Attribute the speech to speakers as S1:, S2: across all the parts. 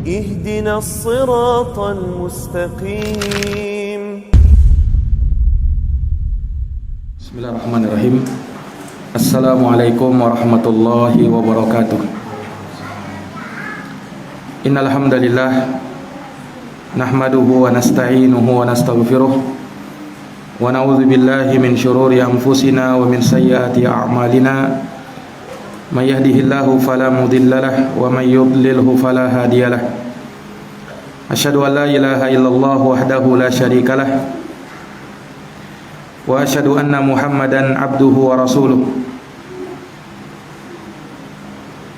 S1: اهدنا الصراط المستقيم.
S2: Bismillahirrahmanirrahim. Assalamualaikum warahmatullahi wabarakatuh. Innal hamdalillah nahmaduhu wa nasta'inuhu wa nastaghfiruh wa na'udzu billahi min shururi anfusina wa min sayyiati a'malina. May yahdihillahu fala mudhillalah wa may yudlilhu fala hadiyalah. Asyhadu an la ilaha illallah wahdahu la syarikalah wa asyhadu anna Muhammadan abduhu wa rasuluh.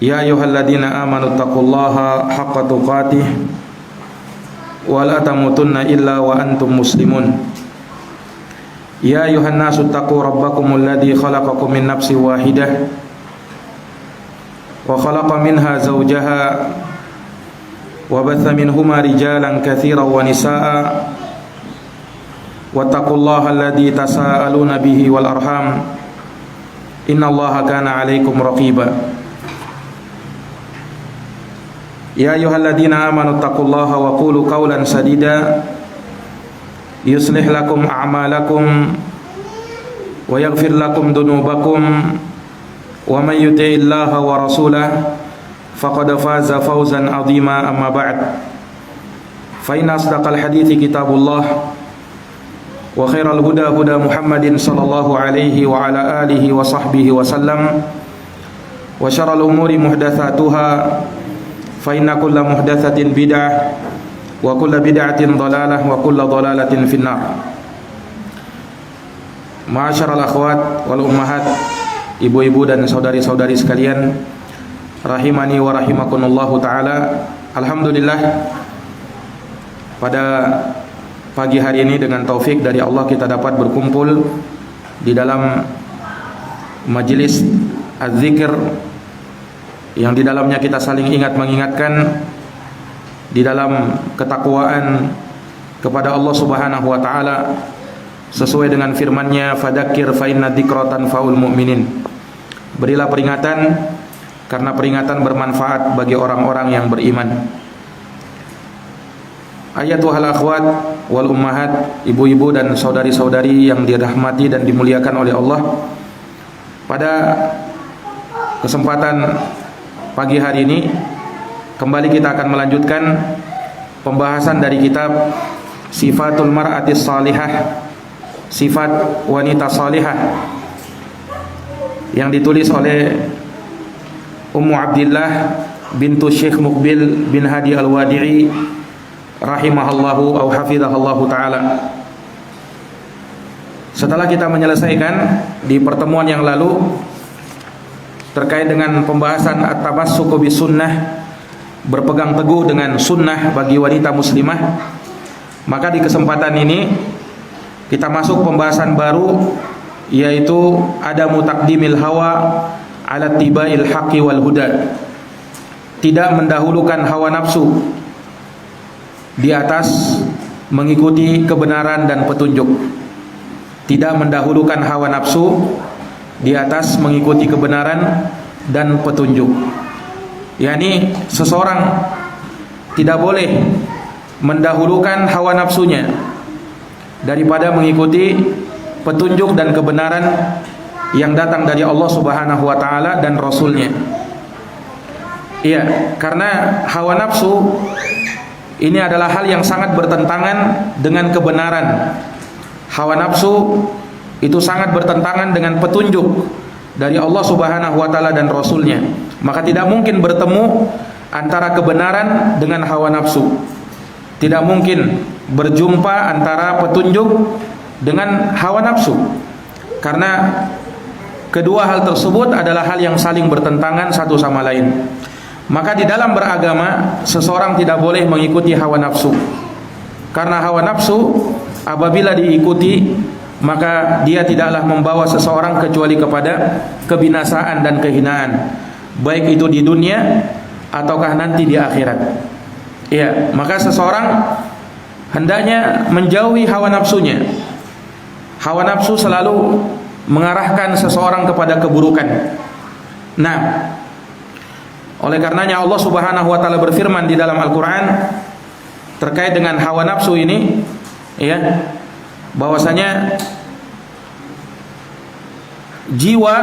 S2: Ya ayyuhalladzina amanu taqullaha haqqa tuqatih wa la tamutunna illa wa antum muslimun. Ya ayyuhan nasu taqu rabbakumul ladzi khalaqakum min nafsin wahidah wa khalaqa minha zawjaha wa batha minhuma rijalan katsiran wa nisaa'a wattaqullaha alladzi tasaaluna bihi wal arham innallaha kana 'alaikum raqiba. Ya ayyuhalladzina amanu taqullaha wa qulu qawlan sadida yuslih lakum a'malakum wa yaghfir lakum dhunubakum wa may yuti'illaha wa rasulahu faqad faza fawzan 'azima. Amma ba'd, fa inna asdaqal hadithi kitabullah wa khairal huda huda Muhammadin sallallahu alaihi wa ala alihi wa sahbihi wa sallam wa syarrul umuri muhdatsatuha fa inna kulla muhdatsatin bid'ah wa kulla bid'atin dhalalah wa kulla dhalalatin finnar. Ma'asyiral akhwat wal ummahat, ibu-ibu dan saudari-saudari sekalian, rahimani wa rahimakumullahu taala. Alhamdulillah, pada pagi hari ini dengan taufik dari Allah kita dapat berkumpul di dalam majelis az-zikir yang di dalamnya kita saling ingat mengingatkan di dalam ketakwaan kepada Allah Subhanahu wa taala sesuai dengan firman-Nya, fadzakir fa inna dzikra tanfa'ul mu'minin. Berilah peringatan karena peringatan bermanfaat bagi orang-orang yang beriman. Ayatuhal akhwat wal ummahat, ibu-ibu dan saudari-saudari yang dirahmati dan dimuliakan oleh Allah. Pada kesempatan pagi hari ini kembali kita akan melanjutkan pembahasan dari kitab Sifatul Mar'atis Salihah, sifat wanita salihah, yang ditulis oleh Ummu Abdillah bintu Syekh Muqbil bin Hadi Al-Wadi'i rahimahallahu au hafizahallahu taala. Setelah kita menyelesaikan di pertemuan yang lalu terkait dengan pembahasan at-tamassuku bis sunnah, berpegang teguh dengan sunnah bagi wanita muslimah, maka di kesempatan ini kita masuk pembahasan baru, yaitu adamu taqdimil hawa ala tibail haqqi wal huda. Tidak mendahulukan hawa nafsu di atas mengikuti kebenaran dan petunjuk. Tidak mendahulukan hawa nafsu di atas mengikuti kebenaran dan petunjuk. yakni seseorang tidak boleh mendahulukan hawa nafsunya daripada mengikuti petunjuk dan kebenaran yang datang dari Allah Subhanahu wa taala dan Rasulnya. Iya, karena hawa nafsu ini adalah hal yang sangat bertentangan dengan kebenaran. Hawa nafsu itu sangat bertentangan dengan petunjuk dari Allah Subhanahu wa taala dan Rasulnya. Maka tidak mungkin bertemu antara kebenaran dengan hawa nafsu. Tidak mungkin berjumpa antara petunjuk dengan hawa nafsu. Karena kedua hal tersebut adalah hal yang saling bertentangan satu sama lain. Maka di dalam beragama seseorang tidak boleh mengikuti hawa nafsu. Karena hawa nafsu apabila diikuti maka dia tidaklah membawa seseorang kecuali kepada kebinasaan dan kehinaan, baik itu di dunia ataukah nanti di akhirat. Ya, maka seseorang hendaknya menjauhi hawa nafsunya. Hawa nafsu selalu mengarahkan seseorang kepada keburukan. Nah, Oleh karenanya Allah Subhanahu wa taala berfirman di dalam Al-Qur'an terkait dengan hawa nafsu ini, ya, bahwasanya jiwa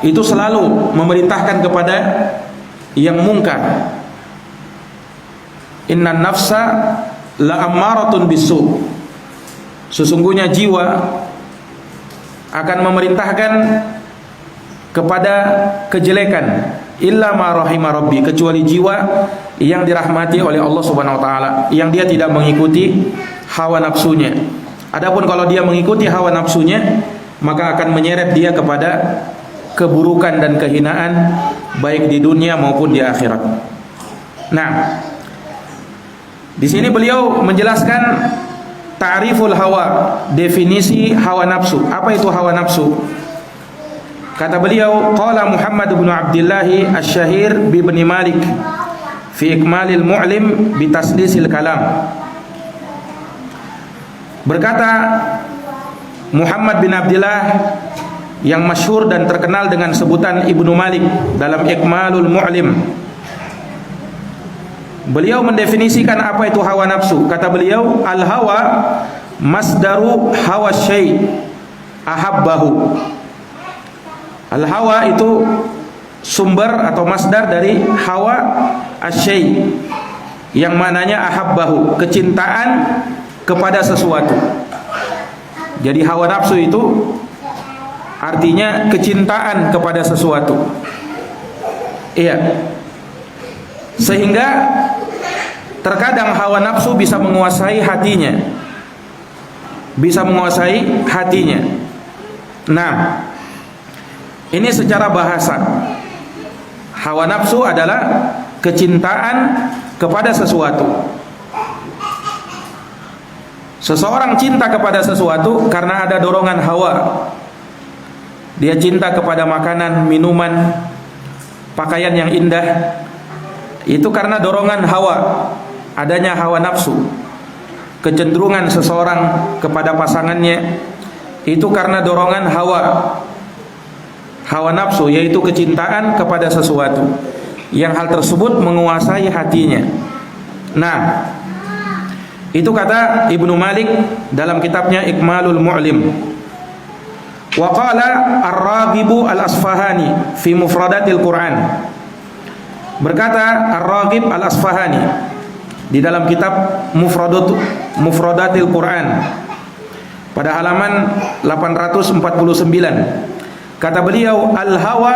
S2: itu selalu memerintahkan kepada yang mungkar. Innan nafsa la ammaratun bisu. Sesungguhnya jiwa akan memerintahkan kepada kejelekan, illa ma rahima rabbi, kecuali jiwa yang dirahmati oleh Allah Subhanahu wa taala, yang dia tidak mengikuti hawa nafsunya. Adapun kalau dia mengikuti hawa nafsunya, maka akan menyeret dia kepada keburukan dan kehinaan baik di dunia maupun di akhirat. Nah, di sini beliau menjelaskan ta'riful hawa, definisi hawa nafsu. Apa itu hawa nafsu? Kata beliau, qala Muhammad bin Abdullah Asy-Syahir bi Ibn Malik fi Ikmalil Mu'lim bi Taslisil Kalam. Berkata Muhammad bin Abdullah yang masyhur dan terkenal dengan sebutan Ibnu Malik dalam Ikmalul Mu'lim, beliau mendefinisikan apa itu hawa nafsu. Kata beliau, al-hawa masdaru hawa syai' ahabbahu. Al-hawa itu sumber atau masdar dari hawa asy-syai', yang mananya ahabbahu, kecintaan kepada sesuatu. Jadi hawa nafsu itu artinya kecintaan kepada sesuatu. Iya. Sehingga terkadang hawa nafsu bisa menguasai hatinya. Bisa menguasai hatinya. Nah, ini secara bahasa. Hawa nafsu adalah kecintaan kepada sesuatu. Seseorang cinta kepada sesuatu karena ada dorongan hawa. Dia cinta kepada makanan, minuman, pakaian yang indah. Itu karena dorongan hawa, adanya hawa nafsu. Kecenderungan seseorang kepada pasangannya itu karena dorongan hawa. Hawa nafsu yaitu kecintaan kepada sesuatu yang hal tersebut menguasai hatinya. Nah, itu kata Ibnu Malik dalam kitabnya Ikmalul Mu'lim. Wa qala Ar-Raghibu Al-Asfahani fi Mufradatil Quran. Berkata Ar-Raghib Al-Asfahani di dalam kitab Mufradatil Quran pada halaman 849. Kata beliau, al-hawa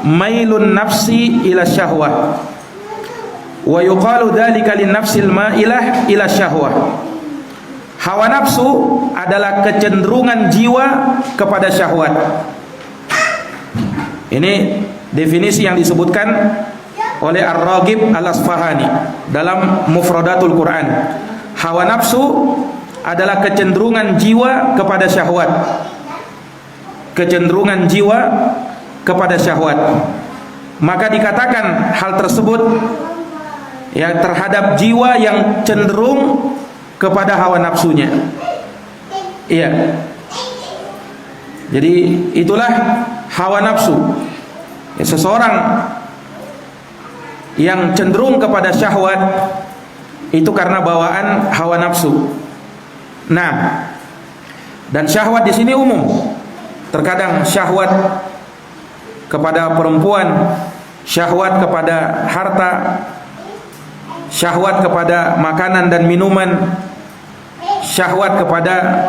S2: mailun nafsi ila syahwah wa yuqalu dzalika lin nafsil ma'ilah ila syahwah. Hawa nafsu adalah kecenderungan jiwa kepada syahwat. Ini definisi yang disebutkan oleh Ar-Raghib Al-Asfahani dalam Mufradatul Quran. Hawa nafsu adalah kecenderungan jiwa kepada syahwat. Kecenderungan jiwa kepada syahwat. Maka dikatakan hal tersebut ya terhadap jiwa yang cenderung kepada hawa nafsunya. Iya. Jadi itulah hawa nafsu. Ya, seseorang yang cenderung kepada syahwat itu karena bawaan hawa nafsu. Nah, dan syahwat di sini umum. Terkadang syahwat kepada perempuan, syahwat kepada harta, syahwat kepada makanan dan minuman, syahwat kepada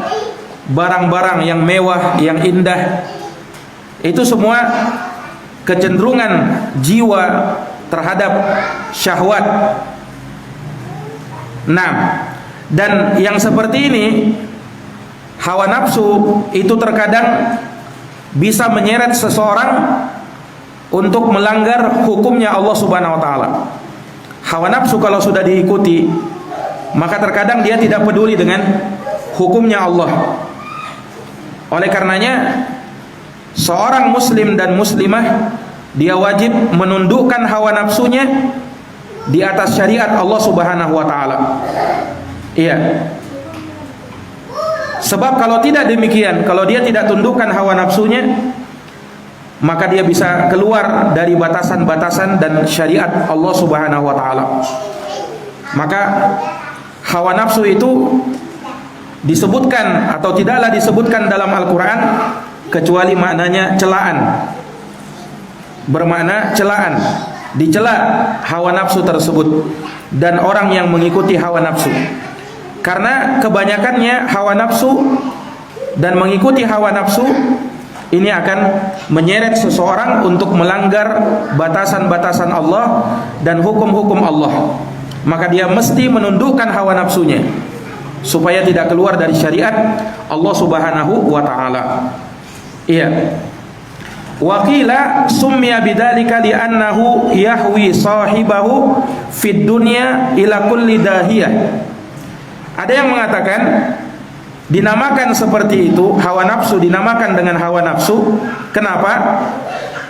S2: barang-barang yang mewah, yang indah. Itu semua kecenderungan jiwa terhadap syahwat. Nah, dan yang seperti ini, hawa nafsu itu terkadang bisa menyeret seseorang untuk melanggar hukumnya Allah Subhanahu wa taala. Hawa nafsu kalau sudah diikuti, maka terkadang dia tidak peduli dengan hukumnya Allah. Oleh karenanya, seorang muslim dan muslimah dia wajib menundukkan hawa nafsunya di atas syariat Allah Subhanahu wa taala. Iya. Sebab kalau tidak demikian, kalau dia tidak tundukkan hawa nafsunya, maka dia bisa keluar dari batasan-batasan dan syariat Allah Subhanahu wa taala. Maka hawa nafsu itu disebutkan atau tidaklah disebutkan dalam Al-Qur'an kecuali maknanya celaan. Bermakna celaan, dicela hawa nafsu tersebut dan orang yang mengikuti hawa nafsu. Karena kebanyakannya hawa nafsu dan mengikuti hawa nafsu ini akan menyeret seseorang untuk melanggar batasan-batasan Allah dan hukum-hukum Allah. Maka dia mesti menundukkan hawa nafsunya supaya tidak keluar dari syariat Allah Subhanahu wa taala. Iya. Wa qila summiya bidzalika li'annahu yahwi sahibahu fid dunya ila kulli dahiyah. Ada yang mengatakan dinamakan seperti itu, hawa nafsu dinamakan dengan hawa nafsu. Kenapa?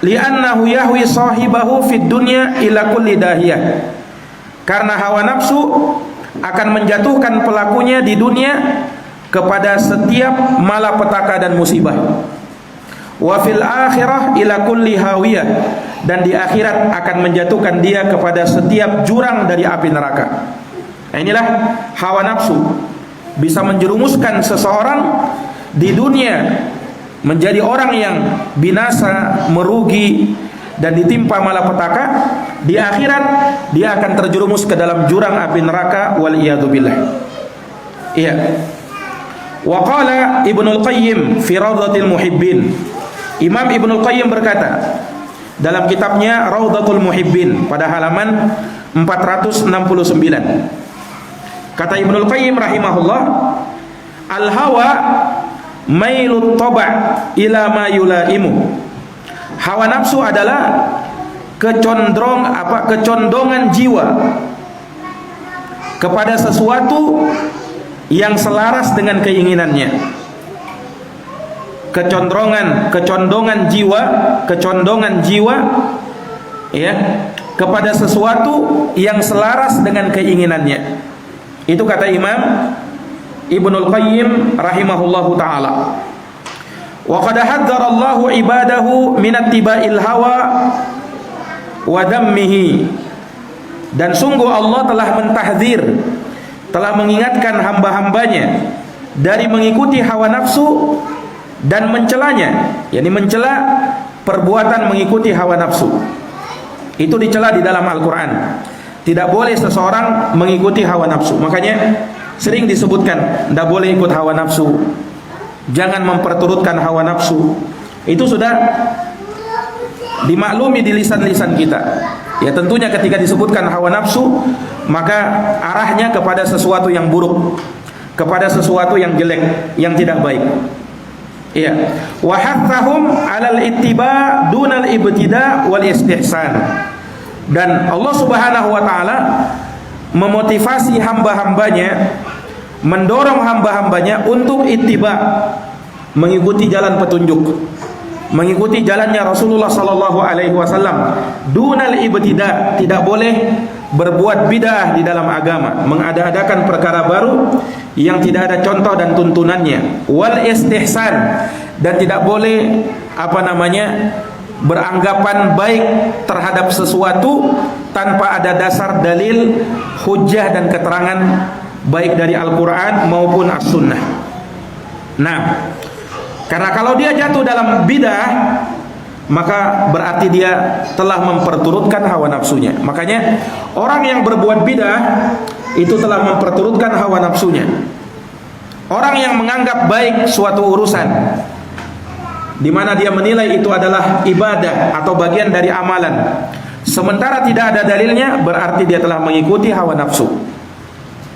S2: Li'annahu yahwi sahibahu fid dunya ila kulli dahiyah. Karena hawa nafsu akan menjatuhkan pelakunya di dunia kepada setiap malapetaka dan musibah. Wa fil akhirah ila kulli hawiyah, dan di akhirat akan menjatuhkan dia kepada setiap jurang dari api neraka. Nah, inilah hawa nafsu, bisa menjerumuskan seseorang di dunia menjadi orang yang binasa, merugi dan ditimpa malapetaka. Di akhirat dia akan terjerumus ke dalam jurang api neraka, wal iyadu billah. Iya. Wa qala Ibnul Qayyim fi Rawdatul Muhibbin. Imam Ibnul Qayyim berkata dalam kitabnya Rawdatul Muhibbin pada halaman 469. Kata Ibnul Qayyim rahimahullah, al-hawa mailut taba' ila ma yulaimu. Hawa nafsu adalah kecondongan jiwa kepada sesuatu yang selaras dengan keinginannya. Kecondongan jiwa ya, kepada sesuatu yang selaras dengan keinginannya. Itu kata Imam Ibnul Qayyim rahimahullahu taala. Wa qad hadzara Allahu ibadahu min ittiba'il hawa wa dhammihi. Dan sungguh Allah telah mentahdzir, telah mengingatkan hamba-hambanya dari mengikuti hawa nafsu dan mencelanya, yakni mencela perbuatan mengikuti hawa nafsu. Itu dicela di dalam Al-Qur'an. Tidak boleh seseorang mengikuti hawa nafsu. Makanya sering disebutkan tidak boleh ikut hawa nafsu, jangan memperturutkan hawa nafsu. Itu sudah dimaklumi di lisan-lisan kita. Ya tentunya ketika disebutkan hawa nafsu, maka arahnya kepada sesuatu yang buruk, kepada sesuatu yang jelek, yang tidak baik. Iya. Wa hathahum 'alal ittiba' dunal ibtida' wal istihsan. Dan Allah Subhanahu wa taala memotivasi hamba-hambanya, mendorong hamba-hambanya untuk ittiba, mengikuti jalan petunjuk, mengikuti jalannya Rasulullah sallallahu alaihi wasallam. Dunal ibtida, tidak boleh berbuat bid'ah di dalam agama, mengada-adakan perkara baru yang tidak ada contoh dan tuntunannya. Wal istihsan, dan tidak boleh beranggapan baik terhadap sesuatu tanpa ada dasar dalil, hujjah dan keterangan baik dari Al-Quran maupun As-Sunnah. Nah, karena kalau dia jatuh dalam bid'ah, maka berarti dia telah memperturutkan hawa nafsunya. Makanya orang yang berbuat bid'ah itu telah memperturutkan hawa nafsunya. Orang yang menganggap baik suatu urusan di mana dia menilai itu adalah ibadah atau bagian dari amalan, sementara tidak ada dalilnya, berarti dia telah mengikuti hawa nafsu.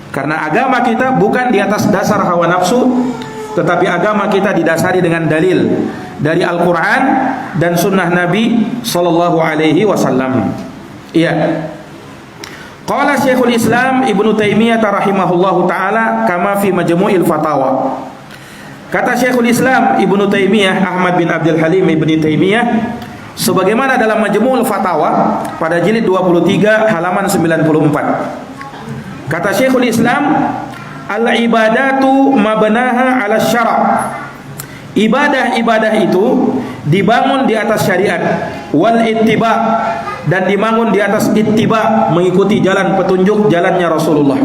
S2: Karena agama kita bukan di atas dasar hawa nafsu, tetapi agama kita didasari dengan dalil dari Al-Quran dan Sunnah Nabi Sallallahu Alaihi Wasallam. Iya. Qala Syekhul Islam Ibnu Taimiyah rahimahullahu taala kama fi Majmu'il Fatawa. Kata Syekhul Islam Ibnu Taimiyah Ahmad bin Abdul Halim Ibnu Taimiyah sebagaimana dalam Majmu'ul Fatawa pada jilid 23 halaman 94. Kata Syekhul Islam, al-ibadatu mabnaha 'ala syara'. Ibadah-ibadah itu dibangun di atas syariat, wal ittiba, dan dibangun di atas ittiba, mengikuti jalan petunjuk jalannya Rasulullah.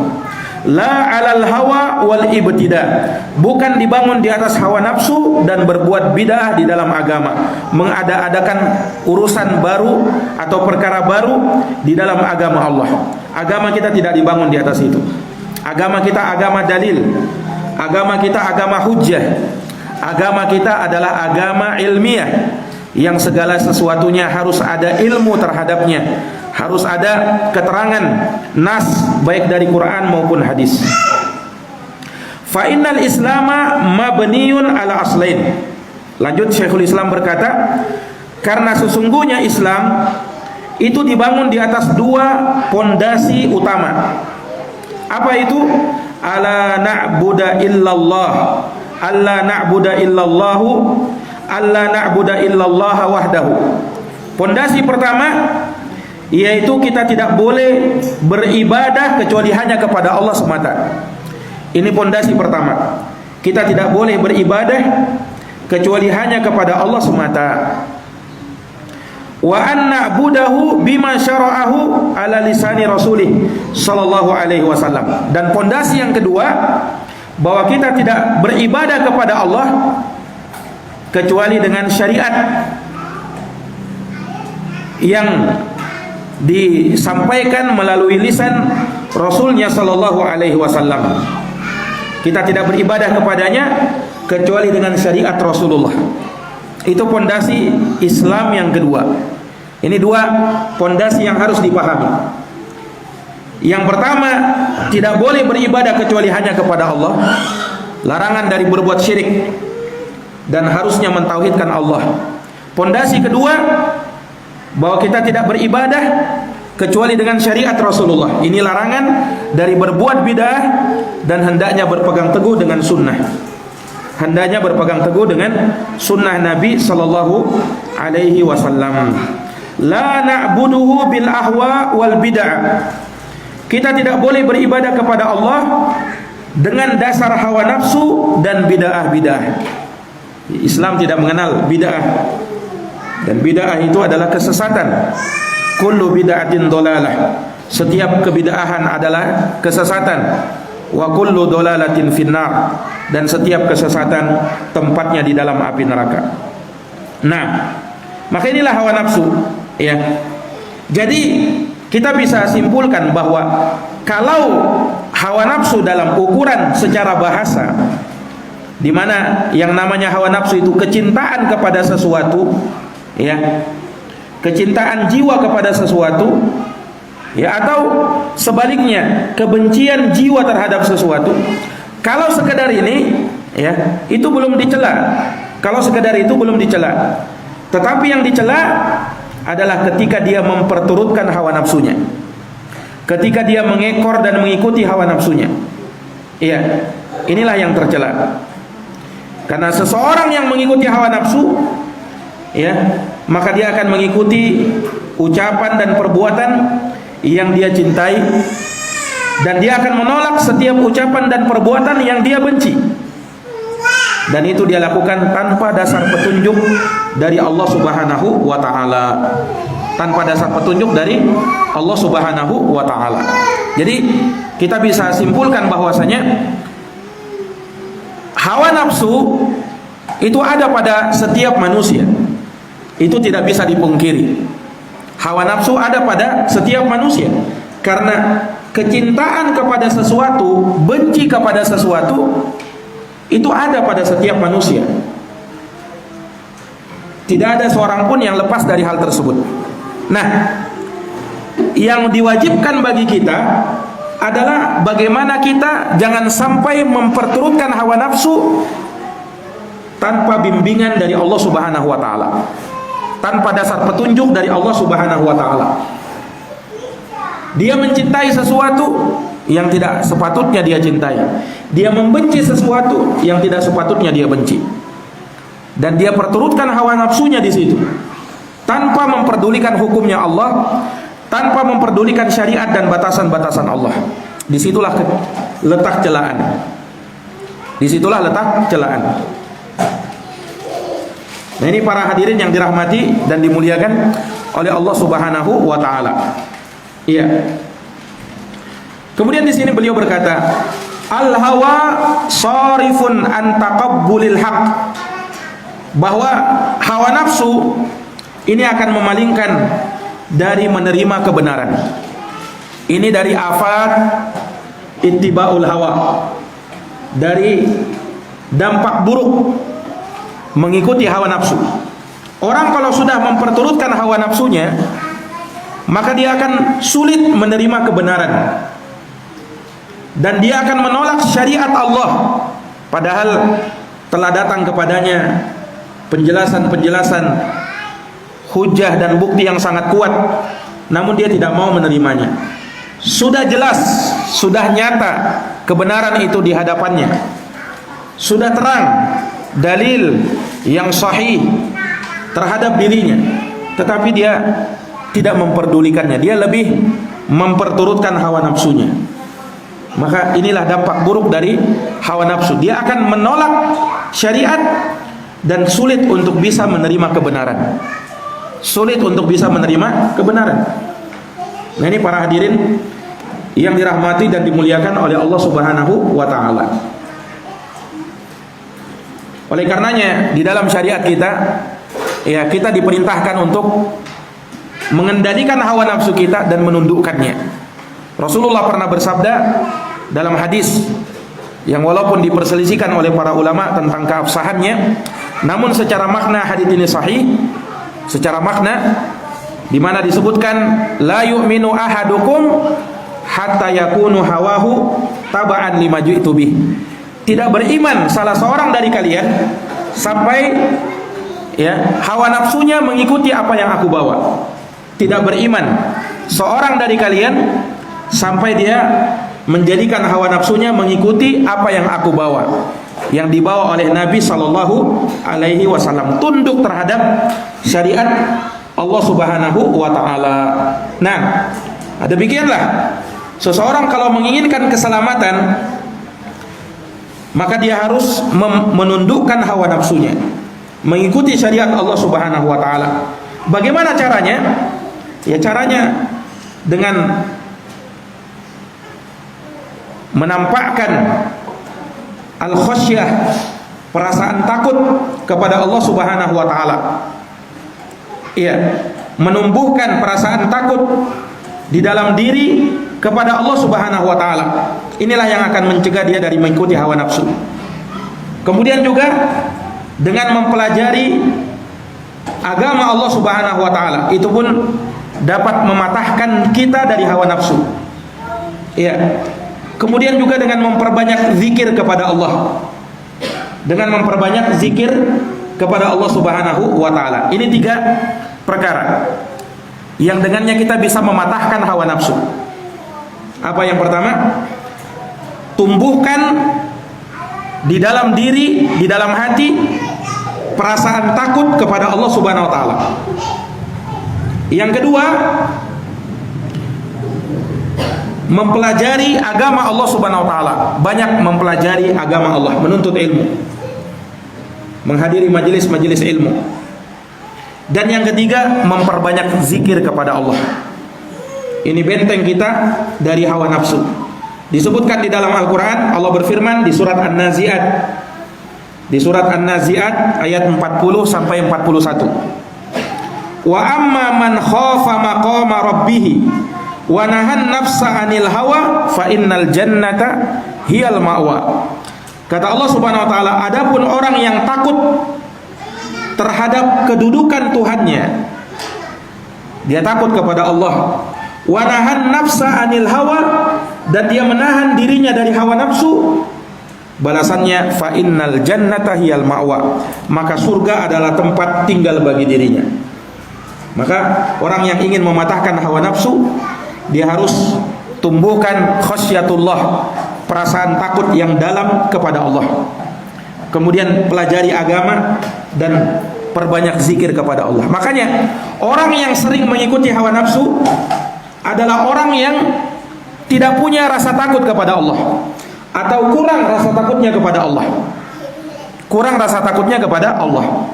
S2: La alal hawa wal ibtida, bukan dibangun di atas hawa nafsu dan berbuat bid'ah di dalam agama, mengada-adakan urusan baru atau perkara baru di dalam agama Allah. Agama kita tidak dibangun di atas itu. Agama kita agama dalil, agama kita agama hujjah, agama kita adalah agama ilmiah, yang segala sesuatunya harus ada ilmu terhadapnya, harus ada keterangan nas baik dari Quran maupun hadis. Fa innal islama mabniun ala aslain. Lanjut Syekhul Islam berkata, karena sesungguhnya Islam itu dibangun di atas dua pondasi utama. Apa itu? Alla na'budu illallah, alla na'budu illallahu, alla na'budu illallah wahdahu. Pondasi pertama yaitu kita tidak boleh beribadah kecuali hanya kepada Allah semata. Ini pondasi pertama. Kita tidak boleh beribadah kecuali hanya kepada Allah semata. Wa an na'budahu bima syara'ahu ala lisani rasulih sallallahu alaihi wasallam. Dan pondasi yang kedua, bahwa kita tidak beribadah kepada Allah kecuali dengan syariat yang disampaikan melalui lisan Rasulnya sallallahu alaihi wasallam. Kita tidak beribadah kepadanya kecuali dengan syariat Rasulullah. Itu pondasi Islam yang kedua. Ini dua pondasi yang harus dipahami. Yang pertama, tidak boleh beribadah kecuali hanya kepada Allah. Larangan dari berbuat syirik dan harusnya mentauhidkan Allah. Pondasi kedua, bahwa kita tidak beribadah kecuali dengan syariat Rasulullah. Ini larangan dari berbuat bid'ah dan hendaknya berpegang teguh dengan sunnah. Hendaknya berpegang teguh dengan sunnah Nabi sallallahu alaihi wasallam. La na'buduhu bil ahwa wal bid'ah. Kita tidak boleh beribadah kepada Allah dengan dasar hawa nafsu dan bid'ah-bid'ah. Islam tidak mengenal bid'ah. Dan bid'ah itu adalah kesesatan. Kullu bid'atin dhalalah. Setiap kebid'ahan adalah kesesatan. Wa kullu dhalalatin finnar. Dan setiap kesesatan tempatnya di dalam api neraka. Nah, maka inilah hawa nafsu, ya. Jadi kita bisa simpulkan bahwa kalau hawa nafsu dalam ukuran secara bahasa, di mana yang namanya hawa nafsu itu kecintaan kepada sesuatu, ya, kecintaan jiwa kepada sesuatu, ya, atau sebaliknya kebencian jiwa terhadap sesuatu. Kalau sekedar ini, ya, itu belum dicela. Kalau sekedar itu belum dicela. Tetapi yang dicela adalah ketika dia memperturutkan hawa nafsunya, ketika dia mengekor dan mengikuti hawa nafsunya. Iya, inilah yang tercela. Karena seseorang yang mengikuti hawa nafsu, ya, maka dia akan mengikuti ucapan dan perbuatan yang dia cintai, dan dia akan menolak setiap ucapan dan perbuatan yang dia benci. Dan itu dia lakukan tanpa dasar petunjuk dari Allah Subhanahu wa taala. Tanpa dasar petunjuk dari Allah Subhanahu wa taala. Jadi kita bisa simpulkan bahwasanya hawa nafsu itu ada pada setiap manusia. Itu tidak bisa dipungkiri. Hawa nafsu ada pada setiap manusia. Karena kecintaan kepada sesuatu, benci kepada sesuatu, itu ada pada setiap manusia. Tidak ada seorang pun yang lepas dari hal tersebut. Nah, yang diwajibkan bagi kita adalah bagaimana kita jangan sampai memperturutkan hawa nafsu tanpa bimbingan dari Allah Subhanahu wa taala, tanpa dasar petunjuk dari Allah Subhanahu wa taala. Dia mencintai sesuatu yang tidak sepatutnya dia cintai. Dia membenci sesuatu yang tidak sepatutnya dia benci. Dan dia perturutkan hawa nafsunya di situ, tanpa memperdulikan hukumnya Allah, tanpa memperdulikan syariat dan batasan-batasan Allah. Disitulah letak celaan. Disitulah letak celaan. Nah, ini para hadirin yang dirahmati dan dimuliakan oleh Allah Subhanahu wa taala. Iya. Kemudian di sini beliau berkata, al-hawa sharifun an taqabbulil haq. Bahwa hawa nafsu ini akan memalingkan dari menerima kebenaran. Ini dari afat ittiba'ul hawa. Dari dampak buruk mengikuti hawa nafsu. Orang kalau sudah memperturutkan hawa nafsunya, maka dia akan sulit menerima kebenaran. Dan dia akan menolak syariat Allah, padahal telah datang kepadanya penjelasan-penjelasan, hujah dan bukti yang sangat kuat, namun dia tidak mau menerimanya. Sudah jelas, sudah nyata kebenaran itu di hadapannya, sudah terang dalil yang sahih terhadap dirinya, tetapi dia tidak memperdulikannya. Dia lebih memperturutkan hawa nafsunya. Maka inilah dampak buruk dari hawa nafsu. Dia akan menolak syariat dan sulit untuk bisa menerima kebenaran. Sulit untuk bisa menerima kebenaran. Nah, ini para hadirin yang dirahmati dan dimuliakan oleh Allah Subhanahu wa taala. Oleh karenanya di dalam syariat kita, ya, kita diperintahkan untuk mengendalikan hawa nafsu kita dan menundukkannya. Rasulullah pernah bersabda dalam hadis yang walaupun diperselisihkan oleh para ulama tentang keabsahannya, namun secara makna hadis ini sahih. Secara makna di mana disebutkan la yu'minu ahadukum hatta yakunu hawahu taba'an lima ji'tu bih. Tidak beriman salah seorang dari kalian sampai, ya, hawa nafsunya mengikuti apa yang aku bawa. Tidak beriman seorang dari kalian sampai dia menjadikan hawa nafsunya mengikuti apa yang aku bawa, yang dibawa oleh Nabi Sallallahu Alaihi Wasallam, tunduk terhadap syariat Allah Subhanahu Wa Taala. Nah, demikianlah seseorang kalau menginginkan keselamatan, maka dia harus menundukkan hawa nafsunya, mengikuti syariat Allah Subhanahu Wa Taala. Bagaimana caranya? Ya, caranya dengan menampakkan al-khasyah, perasaan takut kepada Allah Subhanahu wa taala. Iya, menumbuhkan perasaan takut di dalam diri kepada Allah Subhanahu wa taala. Inilah yang akan mencegah dia dari mengikuti hawa nafsu. Kemudian juga dengan mempelajari agama Allah Subhanahu wa taala, itu pun dapat mematahkan kita dari hawa nafsu. Iya. Kemudian juga dengan memperbanyak zikir kepada Allah. Dengan memperbanyak zikir kepada Allah Subhanahu wa taala. Ini 3 perkara yang dengannya kita bisa mematahkan hawa nafsu. Apa yang pertama? Tumbuhkan di dalam diri, di dalam hati perasaan takut kepada Allah Subhanahu wa taala. Yang kedua, mempelajari agama Allah Subhanahu wa taala. Banyak mempelajari agama Allah, menuntut ilmu, menghadiri majelis-majelis ilmu. Dan yang ketiga, memperbanyak zikir kepada Allah. Ini benteng kita dari hawa nafsu. Disebutkan di dalam Al-Qur'an, Allah berfirman di surat An-Nazi'at. Di surat An-Nazi'at ayat 40 sampai 41. Wa amma man khafa maqama rabbih wa nahan nafsa 'anil hawa fa innal jannata hiyal ma'wa. Kata Allah Subhanahu wa taala, adapun orang yang takut terhadap kedudukan Tuhannya, dia takut kepada Allah, wa nahan nafsa 'anil hawa, dan dia menahan dirinya dari hawa nafsu, balasannya fa innal jannata hiyal ma'wa, maka surga adalah tempat tinggal bagi dirinya. Maka orang yang ingin mematahkan hawa nafsu, dia harus tumbuhkan khasyatullah, perasaan takut yang dalam kepada Allah. Kemudian pelajari agama dan perbanyak zikir kepada Allah. Makanya orang yang sering mengikuti hawa nafsu adalah orang yang tidak punya rasa takut kepada Allah, atau kurang rasa takutnya kepada Allah. Kurang rasa takutnya kepada Allah.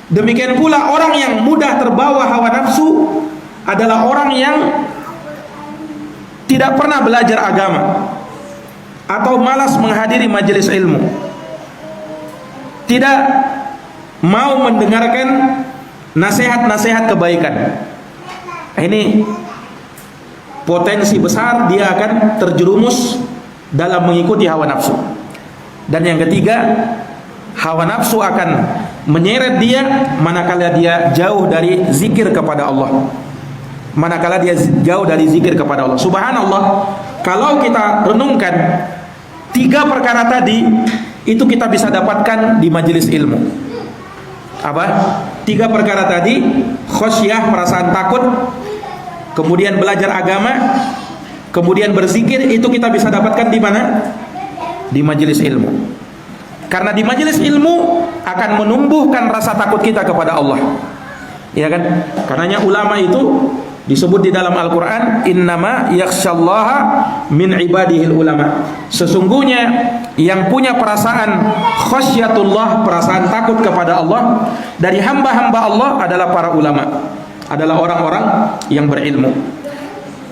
S2: Demikian pula orang yang mudah terbawa hawa nafsu adalah orang yang tidak pernah belajar agama atau malas menghadiri majelis ilmu, tidak mau mendengarkan nasihat-nasihat kebaikan. Ini potensi besar dia akan terjerumus dalam mengikuti hawa nafsu. Dan yang ketiga, hawa nafsu akan menyeret dia manakala dia jauh dari zikir kepada Allah. Manakala dia jauh dari zikir kepada Allah. Subhanallah, kalau kita renungkan 3 perkara tadi, itu kita bisa dapatkan di majelis ilmu. Apa? 3 perkara tadi, khosyah, perasaan takut, kemudian belajar agama, kemudian berzikir, itu kita bisa dapatkan di mana? Di majelis ilmu. Karena di majelis ilmu akan menumbuhkan rasa takut kita kepada Allah. Ya kan? Karenanya ulama itu disebut di dalam Al-Qur'an, innama yakhsyallaha min ibadihil ulama. Sesungguhnya yang punya perasaan khasyatullah, perasaan takut kepada Allah dari hamba-hamba Allah adalah para ulama, adalah orang-orang yang berilmu.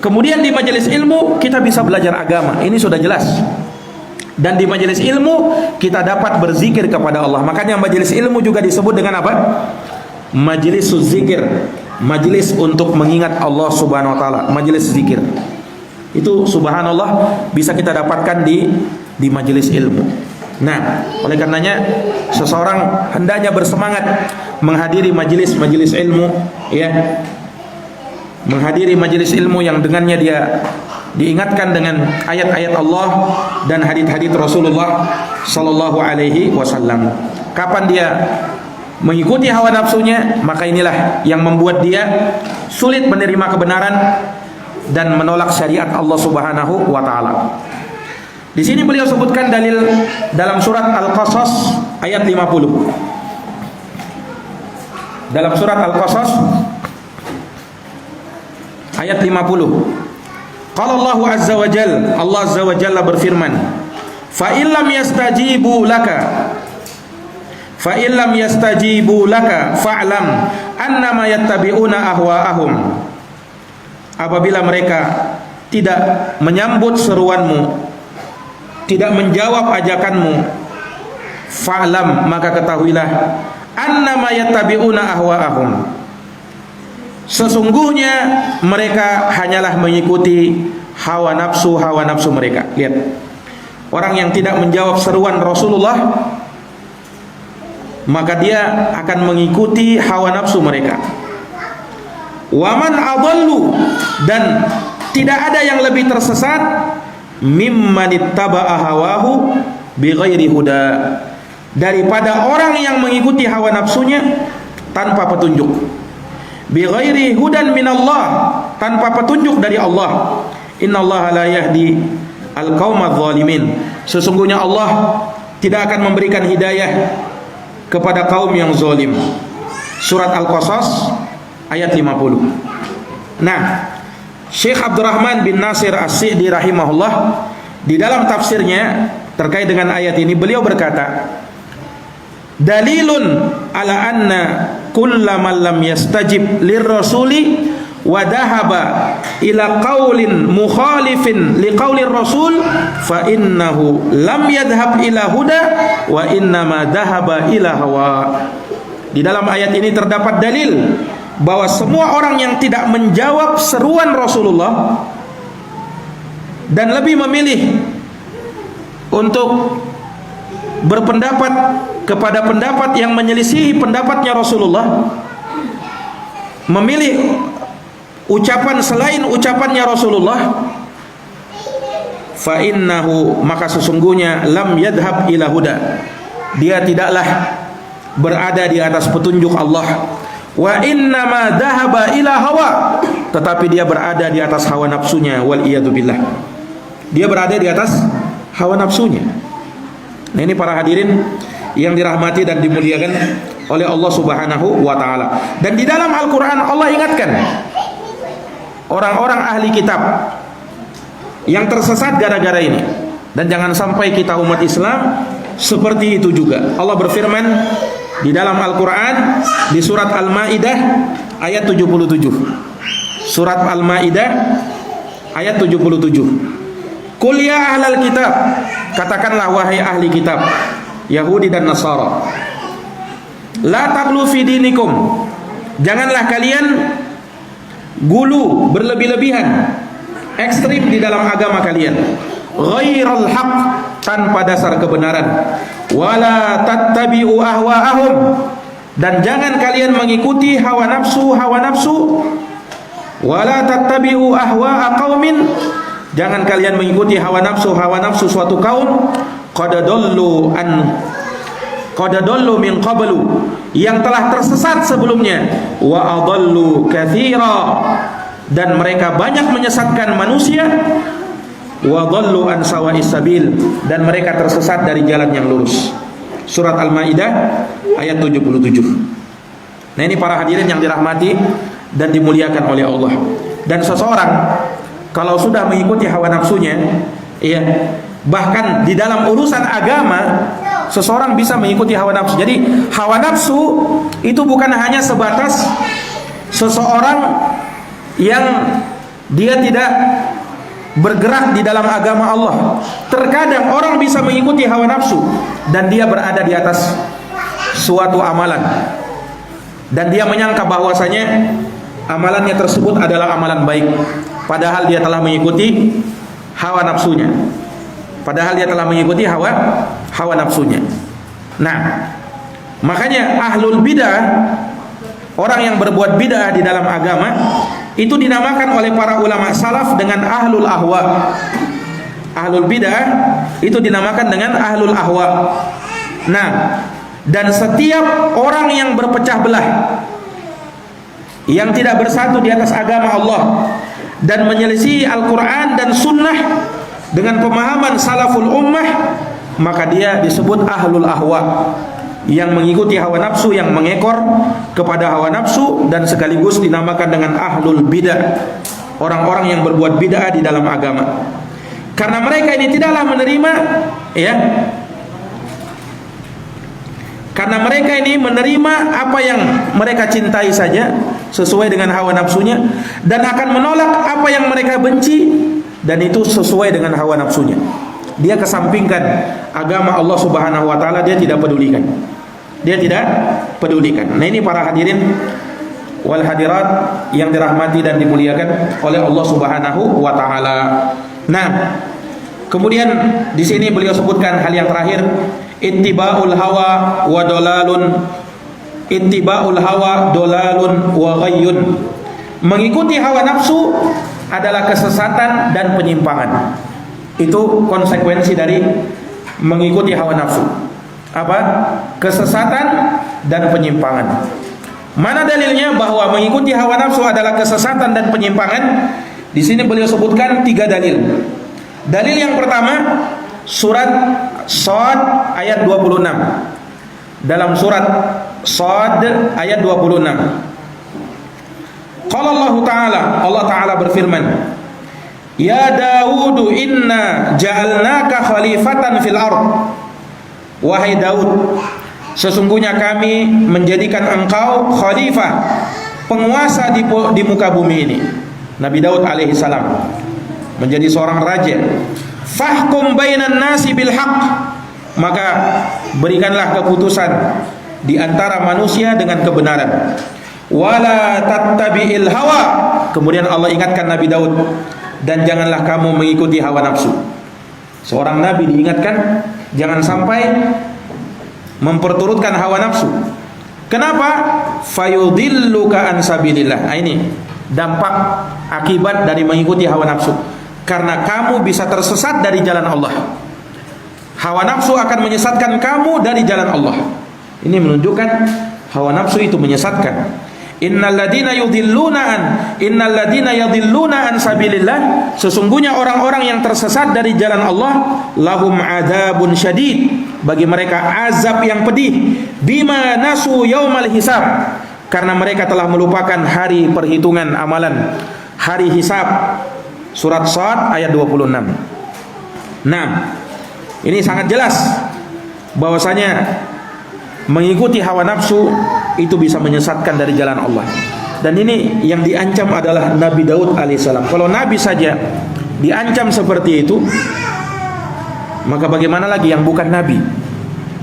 S2: Kemudian di majelis ilmu kita bisa belajar agama, ini sudah jelas. Dan di majelis ilmu kita dapat berzikir kepada Allah. Makanya majelis ilmu juga disebut dengan apa? Majelis zikir, majelis untuk mengingat Allah Subhanahu wa taala, majelis zikir. Itu subhanallah bisa kita dapatkan di majelis ilmu. Nah, oleh karenanya seseorang hendaknya bersemangat menghadiri majelis-majelis ilmu, ya. Menghadiri majelis ilmu yang dengannya dia diingatkan dengan ayat-ayat Allah dan hadits-hadits Rasulullah sallallahu alaihi wasallam. Kapan dia mengikuti hawa nafsunya, maka inilah yang membuat dia sulit menerima kebenaran dan menolak syariat Allah Subhanahu wa taala. Di sini beliau sebutkan dalil dalam surat Al-Qasas ayat 50. Dalam surat Al-Qasas ayat 50. Qala Allah azza wa jalla, Allah azza wa jalla berfirman, fa illam yastajibu laka fa'lam annama yattabi'una ahwa'ahum. Apabila mereka tidak menyambut seruanmu, tidak menjawab ajakanmu, fa'lam, maka ketahuilah, annama yattabi'una ahwa'ahum, sesungguhnya mereka hanyalah mengikuti hawa nafsu mereka. Lihat, orang yang tidak menjawab seruan Rasulullah, maka dia akan mengikuti hawa nafsu mereka. Waman adallu, dan tidak ada yang lebih tersesat mimman ittaba'a hawahu bighairi huda, daripada orang yang mengikuti hawa nafsunya tanpa petunjuk. Bighairi hudan minallah, tanpa petunjuk dari Allah. Innallaha la yahdi al-qaumadz zalimin, sesungguhnya Allah tidak akan memberikan hidayah kepada kaum yang zalim. Surat Al-Qasas ayat 50. Nah, Syekh Abdurrahman bin Nasir As-Sa'di rahimahullah di dalam tafsirnya terkait dengan ayat ini, beliau berkata, dalilun ala anna kullaman lam yastajib lirrasuli wa dhahaba ila qaulin mukhalifin liqaulir rasul fa innahu lam yadhhab ila huda wa innama dhahaba ila hawa. Di dalam ayat ini terdapat dalil bahwa semua orang yang tidak menjawab seruan Rasulullah dan lebih memilih untuk berpendapat kepada pendapat yang menyelisihi pendapatnya Rasulullah, memilih ucapan selain ucapannya Rasulullah, fa innahu, maka sesungguhnya lam yadhhab ila huda, dia tidaklah berada di atas petunjuk Allah. Wa innama dhahaba ila hawa, tetapi dia berada di atas hawa nafsunya. Wal iyadu billah, dia berada di atas hawa nafsunya. Nah, ini para hadirin yang dirahmati dan dimuliakan oleh Allah Subhanahu wa taala. Dan di dalam Al-Qur'an Allah ingatkan orang-orang ahli kitab yang tersesat gara-gara ini. Dan jangan sampai kita umat Islam seperti itu juga. Allah berfirman, di dalam Al-Quran di surat Al-Ma'idah ayat 77. Surat Al-Ma'idah ayat 77. Qul ya ahlal kitab, katakanlah wahai ahli kitab Yahudi dan Nasara, la taghlu fi dinikum, janganlah kalian gulu berlebih-lebihan, ekstrim di dalam agama kalian, ghairal haq, tanpa dasar kebenaran, wala tattabi'u ahwa'ahum, dan jangan kalian mengikuti hawa nafsu, wala tattabi'u ahwa'a qaumin, jangan kalian mengikuti hawa nafsu suatu kaum qad dallu min qablu, yang telah tersesat sebelumnya, wa adallu katsira, dan mereka banyak menyesatkan manusia, wa dallu an sawa'is sabil, dan mereka tersesat dari jalan yang lurus. Surat Al-Maidah ayat 77. Nah, ini para hadirin yang dirahmati dan dimuliakan oleh Allah. Dan seseorang kalau sudah mengikuti hawa nafsunya, ya, bahkan di dalam urusan agama seseorang bisa mengikuti hawa nafsu. Jadi hawa nafsu itu bukan hanya sebatas seseorang yang dia tidak bergerak di dalam agama Allah. Terkadang orang bisa mengikuti hawa nafsu dan dia berada di atas suatu amalan, dan dia menyangka bahwasanya amalannya tersebut adalah amalan baik, padahal dia telah mengikuti hawa nafsunya. Hawa nafsunya. Nah, makanya ahlul bidah, orang yang berbuat bidah di dalam agama, itu dinamakan oleh para ulama salaf dengan ahlul ahwa. Ahlul bidah itu dinamakan dengan ahlul ahwa. Nah, dan setiap orang yang berpecah belah, yang tidak bersatu di atas agama Allah dan menyelisih Al-Quran dan Sunnah dengan pemahaman salaful ummah, maka dia disebut ahlul ahwa, yang mengikuti hawa nafsu, yang mengekor kepada hawa nafsu, dan sekaligus dinamakan dengan ahlul bidah, orang-orang yang berbuat bid'ah di dalam agama. Karena mereka ini tidaklah menerima, ya, karena mereka ini menerima apa yang mereka cintai saja sesuai dengan hawa nafsunya, dan akan menolak apa yang mereka benci, dan itu sesuai dengan hawa nafsunya. Dia kesampingkan agama Allah Subhanahu wa taala, dia tidak pedulikan. Nah, ini para hadirin wal hadirat yang dirahmati dan dimuliakan oleh Allah Subhanahu wa taala. Nah, kemudian di sini beliau sebutkan hal yang terakhir, ittiba'ul hawa wa dalalun. Ittiba'ul hawa dalalun wa ghayyun. Mengikuti hawa nafsu adalah kesesatan dan penyimpangan. Itu konsekuensi dari mengikuti hawa nafsu. Apa? Kesesatan dan penyimpangan. Mana dalilnya bahwa mengikuti hawa nafsu adalah kesesatan dan penyimpangan? Di sini beliau sebutkan 3 dalil. Dalil yang pertama, surat Shad ayat 26. Dalam surat Shad ayat 26, qala Allah Ta'ala berfirman, ya Daud, inna ja'alnaka khalifatan fil ard. Wahai Daud, sesungguhnya kami menjadikan engkau khalifah, penguasa di muka bumi ini. Nabi Daud alaihi salam menjadi seorang raja. Fahkum bainan nasi bil haqq, maka berikanlah keputusan di antara manusia dengan kebenaran. Wala tattabi'il hawa, kemudian Allah ingatkan Nabi Daud, dan janganlah kamu mengikuti hawa nafsu. Seorang nabi diingatkan jangan sampai memperturutkan hawa nafsu. Kenapa? Fayudilluka an sabilillah. Nah, ini dampak akibat dari mengikuti hawa nafsu, karena kamu bisa tersesat dari jalan Allah. Hawa nafsu akan menyesatkan kamu dari jalan Allah. Ini menunjukkan hawa nafsu itu menyesatkan. Innalladzina yadhilluna an sabilillah, sesungguhnya orang-orang yang tersesat dari jalan Allah, lahum adzabun syadid, bagi mereka azab yang pedih, bima nasu yaumal hisab, karena mereka telah melupakan hari perhitungan amalan, hari hisab. Surat Shad ayat 26. Nah, ini sangat jelas bahwasanya mengikuti hawa nafsu itu bisa menyesatkan dari jalan Allah. Dan ini yang diancam adalah Nabi Daud alaihissalam. Kalau Nabi saja diancam seperti itu, maka bagaimana lagi yang bukan Nabi?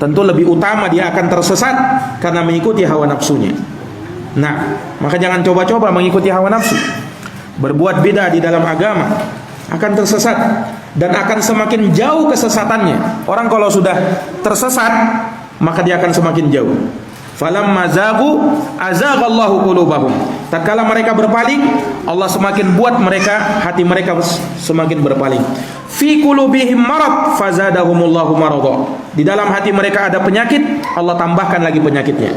S2: Tentu lebih utama dia akan tersesat karena mengikuti hawa nafsunya. Nah, maka jangan coba-coba mengikuti hawa nafsu. Berbuat bid'ah di dalam agama akan tersesat dan akan semakin jauh kesesatannya. Orang kalau sudah tersesat, maka dia akan semakin jauh. Falamma zagu azaghallahu qulubahum. Tatkala mereka berpaling, Allah semakin buat mereka, hati mereka semakin berpaling. Fi qulubihim marad fazadahumullahu marada. Di dalam hati mereka ada penyakit, Allah tambahkan lagi penyakitnya.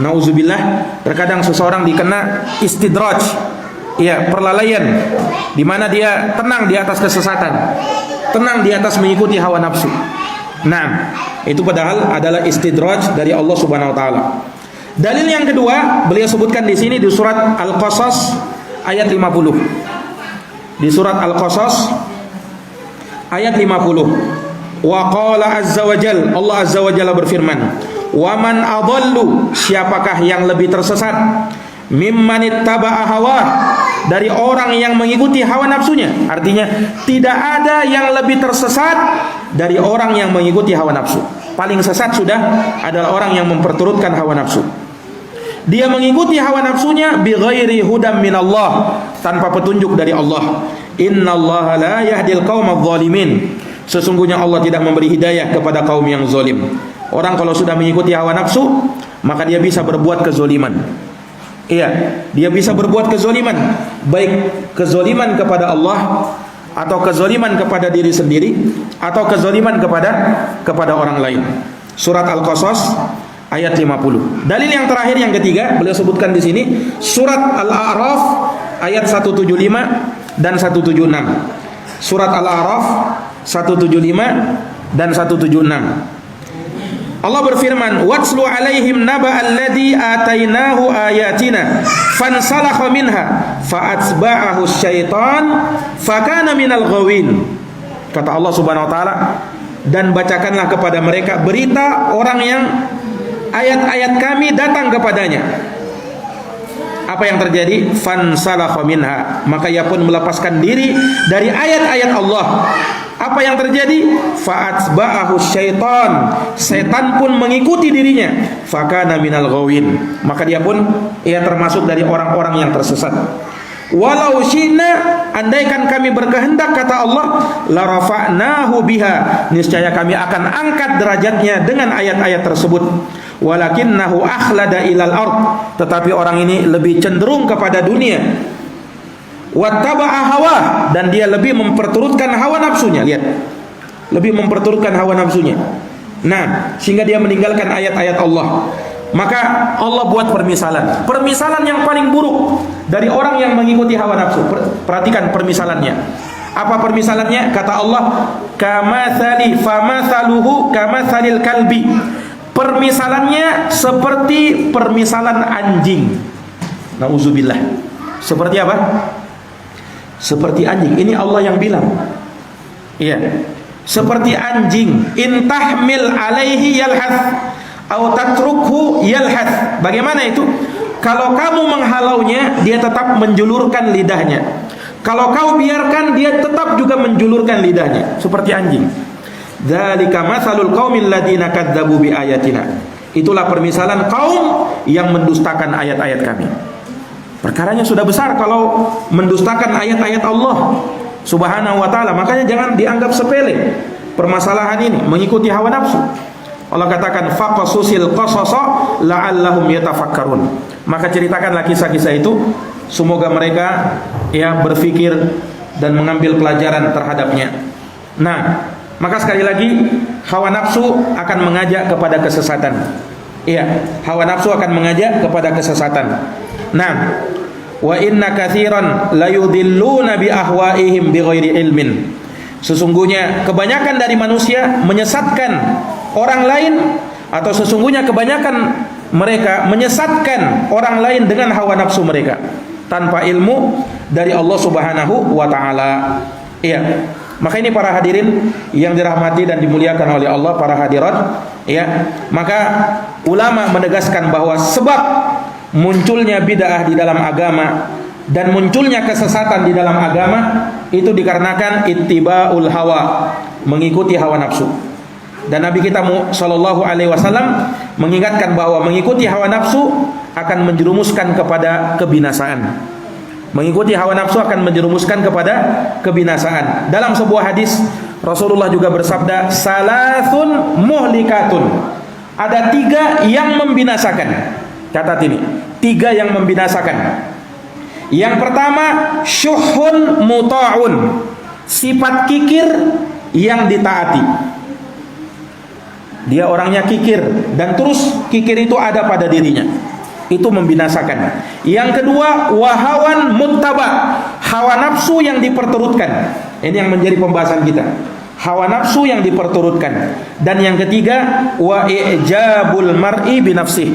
S2: Nauzubillah, terkadang seseorang dikena istidraj, ya, perlalaian, di mana dia tenang di atas kesesatan, tenang di atas mengikuti hawa nafsu. Nah, itu padahal adalah istidraj dari Allah Subhanahu wa taala. Dalil yang kedua, beliau sebutkan di sini di surat Al-Qasas ayat 50. Di surat Al-Qasas ayat 50. Wa qala azza wa jalla, Allah azza wa jalla berfirman, "Wa man adallu," siapakah yang lebih tersesat, "mimman ittaba'a hawa," dari orang yang mengikuti hawa nafsunya. Artinya tidak ada yang lebih tersesat dari orang yang mengikuti hawa nafsu. Paling sesat sudah adalah orang yang memperturutkan hawa nafsu. Dia mengikuti hawa nafsunya bighairi hudam minallah, tanpa petunjuk dari Allah. Innallaha la yahdil qaumadz zalimin. Sesungguhnya Allah tidak memberi hidayah kepada kaum yang zalim. Orang kalau sudah mengikuti hawa nafsu, maka dia bisa berbuat kezaliman. Iya, dia bisa berbuat kezaliman, baik kezaliman kepada Allah, atau kezaliman kepada diri sendiri, atau kezaliman kepada orang lain. Surat Al-Qasas ayat 50. Dalil yang terakhir yang ketiga, beliau sebutkan di sini surat Al-A'raf ayat 175 dan 176. Surat Al-A'raf 175 dan 176. Allah berfirman, "Watslu 'alaihim naba'al ladzi atainahu ayatina fansalakha minha fa'atba'ahu syaitan fakana minal ghawin." Kata Allah Subhanahu wa taala, dan bacakanlah kepada mereka berita orang yang ayat-ayat kami datang kepadanya. Apa yang terjadi? Fansalakha minha, maka ia pun melepaskan diri dari ayat-ayat Allah. Apa yang terjadi? Fa'atba'ahu syaitan, setan pun mengikuti dirinya. Fakana minal ghawin, maka dia pun termasuk dari orang-orang yang tersesat. Walau syi'na, andaikan kami berkehendak, kata Allah, la rafa'nahu biha, niscaya kami akan angkat derajatnya dengan ayat-ayat tersebut. Walakinnahu akhlada ilal ard, tetapi orang ini lebih cenderung kepada dunia. Wattaba'a hawa, dan dia lebih memperturutkan hawa nafsunya. Lihat, lebih memperturutkan hawa nafsunya. Nah, sehingga dia meninggalkan ayat-ayat Allah. Maka Allah buat permisalan, permisalan yang paling buruk dari orang yang mengikuti hawa nafsu. Perhatikan permisalannya. Apa permisalannya? Kata Allah, kamathali famathaluhu kamathalil kalbi. Permisalannya seperti permisalan anjing. Nauzubillah. Seperti apa? Seperti anjing. Ini Allah yang bilang. Iya. Seperti anjing. In tahmil alaihi yalhath aw tatrukhu yalhath. Bagaimana itu? Kalau kamu menghalaunya, dia tetap menjulurkan lidahnya. Kalau kau biarkan, dia tetap juga menjulurkan lidahnya. Seperti anjing. Dzalika matsalul qaumil ladzina kadzdzabu biayatina. Itulah permisalan kaum yang mendustakan ayat-ayat kami. Perkaranya sudah besar kalau mendustakan ayat-ayat Allah Subhanahu wa taala. Makanya jangan dianggap sepele permasalahan ini, mengikuti hawa nafsu. Allah katakan faqasusil qasasa la'allahum yatafakkarun. Maka ceritakanlah kisah-kisah itu, semoga mereka berpikir dan mengambil pelajaran terhadapnya. Nah, maka sekali lagi hawa nafsu akan mengajak kepada kesesatan. Iya, hawa nafsu akan mengajak kepada kesesatan. Nah, wa inna katsiran la yudhilluna bi ahwaihim bighairi ilmin. Sesungguhnya kebanyakan dari manusia menyesatkan orang lain, atau sesungguhnya kebanyakan mereka menyesatkan orang lain dengan hawa nafsu mereka tanpa ilmu dari Allah Subhanahu wa taala. Iya. Maka ini para hadirin yang dirahmati dan dimuliakan oleh Allah, para hadirat, ya. Maka ulama menegaskan bahwa sebab munculnya bid'ah di dalam agama dan munculnya kesesatan di dalam agama itu dikarenakan ittiba'ul hawa, mengikuti hawa nafsu. Dan Nabi kita sallallahu alaihi wasallam mengingatkan bahwa mengikuti hawa nafsu akan menjerumuskan kepada kebinasaan. Mengikuti hawa nafsu akan menjerumuskan kepada kebinasaan. Dalam sebuah hadis Rasulullah juga bersabda, salasun muhlikatun. Ada 3 yang membinasakan. Catat ini, 3 yang membinasakan. Yang pertama, syuhun muta'un, sifat kikir yang ditaati. Dia orangnya kikir dan terus kikir itu ada pada dirinya. Itu membinasakan. Yang kedua, wahawan muttaba, hawa nafsu yang diperturutkan. Ini yang menjadi pembahasan kita. Hawa nafsu yang diperturutkan. Dan yang ketiga, wa i'jabul mar'i binafsih.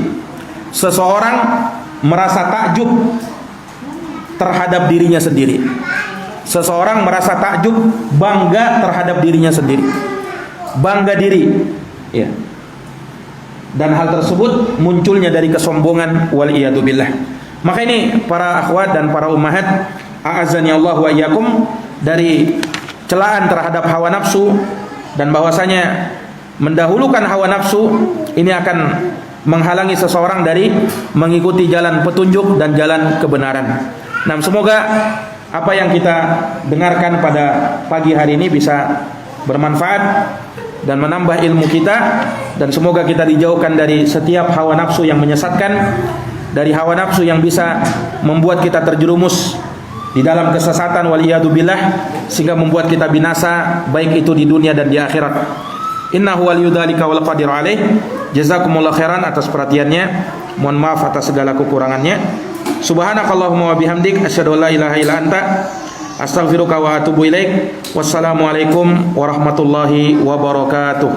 S2: Seseorang merasa takjub terhadap dirinya sendiri. Seseorang merasa takjub, bangga terhadap dirinya sendiri. Bangga diri, ya. Dan hal tersebut munculnya dari kesombongan, wal iyadu billah. Maka ini para akhwat dan para ummahat, a'azzani Allah wa iyyakum, dari celaan terhadap hawa nafsu, dan bahwasanya mendahulukan hawa nafsu ini akan menghalangi seseorang dari mengikuti jalan petunjuk dan jalan kebenaran. Nah, semoga apa yang kita dengarkan pada pagi hari ini bisa bermanfaat dan menambah ilmu kita, dan semoga kita dijauhkan dari setiap hawa nafsu yang menyesatkan, dari hawa nafsu yang bisa membuat kita terjerumus di dalam kesesatan, waliyadu billah, sehingga membuat kita binasa baik itu di dunia dan di akhirat. Innahu waliyudzalika wal qadir alaih. Jazakumullah khairan atas perhatiannya. Mohon maaf atas segala kekurangannya. Subhanakallahumma wa bihamdik, asyhadu an la ilaha illa anta, astaghfiruka wa atubu ilaik. Wassalamualaikum warahmatullahi wabarakatuh.